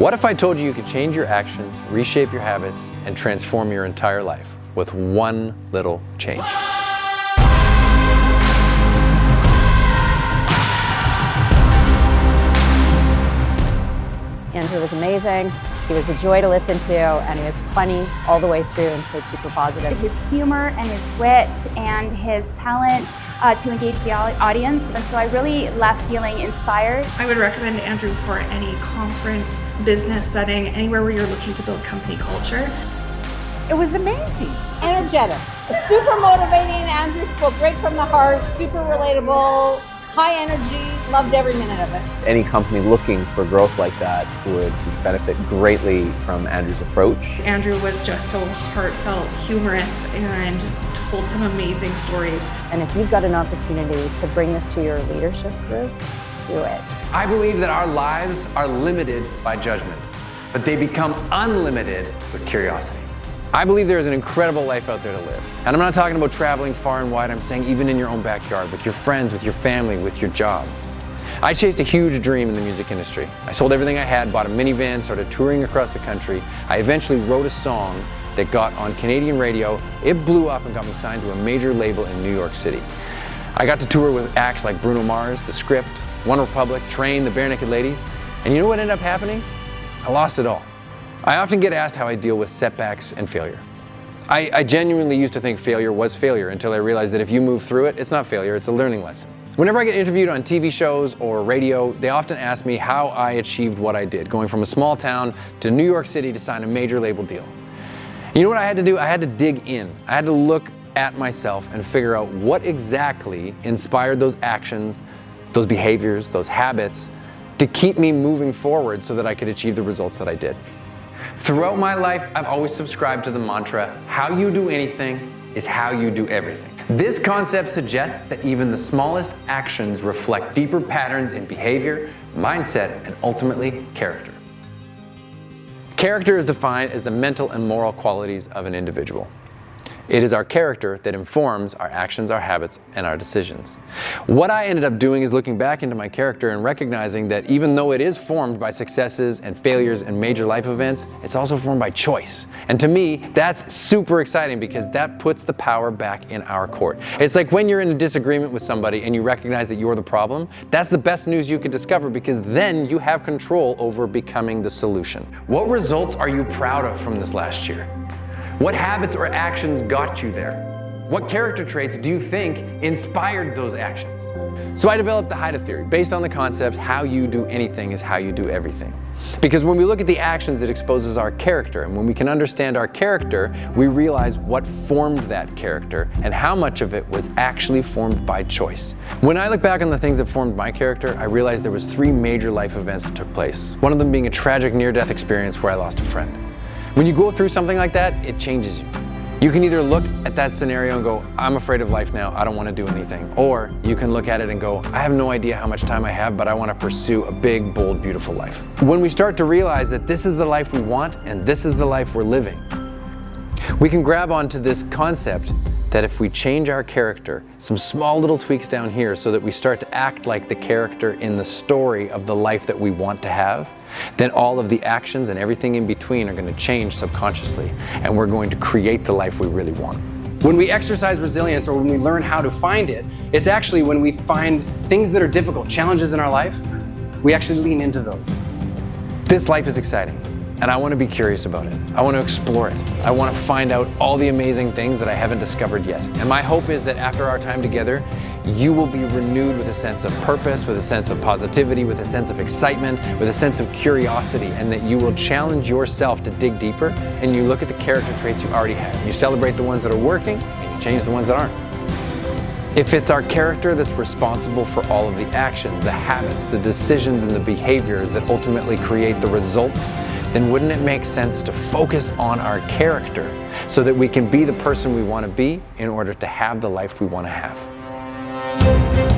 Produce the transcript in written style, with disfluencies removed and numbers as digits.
What if I told you you could change your actions, reshape your habits, and transform your entire life with one little change? Andrew was amazing. He was a joy to listen to, and he was funny all the way through and stayed super positive. His humor and his wit and his talent to engage the audience, and so I really left feeling inspired. I would recommend Andrew for any conference, business setting, anywhere where you're looking to build company culture. It was amazing, energetic, super motivating. Andrew spoke right from the heart, super relatable, high energy, loved every minute of it. Any company looking for growth like that would benefit greatly from Andrew's approach. Andrew was just so heartfelt, humorous, and told some amazing stories. And if you've got an opportunity to bring this to your leadership group, do it. I believe that our lives are limited by judgment, but they become unlimited with curiosity. I believe there is an incredible life out there to live. And I'm not talking about traveling far and wide, I'm saying even in your own backyard, with your friends, with your family, with your job. I chased a huge dream in the music industry. I sold everything I had, bought a minivan, started touring across the country. I eventually wrote a song that got on Canadian radio. It blew up and got me signed to a major label in New York City. I got to tour with acts like Bruno Mars, The Script, One Republic, Train, the Bare Naked Ladies. And you know what ended up happening? I lost it all. I often get asked how I deal with setbacks and failure. I genuinely used to think failure was failure until I realized that if you move through it, it's not failure, it's a learning lesson. Whenever I get interviewed on TV shows or radio, they often ask me how I achieved what I did, going from a small town to New York City to sign a major label deal. You know what I had to do? I had to dig in. I had to look at myself and figure out what exactly inspired those actions, those behaviors, those habits to keep me moving forward so that I could achieve the results that I did. Throughout my life, I've always subscribed to the mantra, how you do anything is how you do everything. This concept suggests that even the smallest actions reflect deeper patterns in behavior, mindset, and ultimately character. Character is defined as the mental and moral qualities of an individual. It is our character that informs our actions, our habits, and our decisions. What I ended up doing is looking back into my character and recognizing that even though it is formed by successes and failures and major life events, it's also formed by choice. And to me, that's super exciting because that puts the power back in our court. It's like when you're in a disagreement with somebody and you recognize that you're the problem, that's the best news you could discover because then you have control over becoming the solution. What results are you proud of from this last year? What habits or actions got you there? What character traits do you think inspired those actions? So I developed the HIDA theory based on the concept, how you do anything is how you do everything. Because when we look at the actions, it exposes our character. And when we can understand our character, we realize what formed that character and how much of it was actually formed by choice. When I look back on the things that formed my character, I realized there was 3 major life events that took place. One of them being a tragic near-death experience where I lost a friend. When you go through something like that, it changes you. You can either look at that scenario and go, I'm afraid of life now, I don't want to do anything. Or you can look at it and go, I have no idea how much time I have, but I want to pursue a big, bold, beautiful life. When we start to realize that this is the life we want and this is the life we're living, we can grab onto this concept that if we change our character, some small little tweaks down here so that we start to act like the character in the story of the life that we want to have, then all of the actions and everything in between are going to change subconsciously, and we're going to create the life we really want. When we exercise resilience or when we learn how to find it, it's actually when we find things that are difficult, challenges in our life, we actually lean into those. This life is exciting. And I want to be curious about it. I want to explore it. I want to find out all the amazing things that I haven't discovered yet. And my hope is that after our time together, you will be renewed with a sense of purpose, with a sense of positivity, with a sense of excitement, with a sense of curiosity, and that you will challenge yourself to dig deeper and you look at the character traits you already have. You celebrate the ones that are working and you change the ones that aren't. If it's our character that's responsible for all of the actions, the habits, the decisions, and the behaviors that ultimately create the results, then wouldn't it make sense to focus on our character so that we can be the person we want to be in order to have the life we want to have?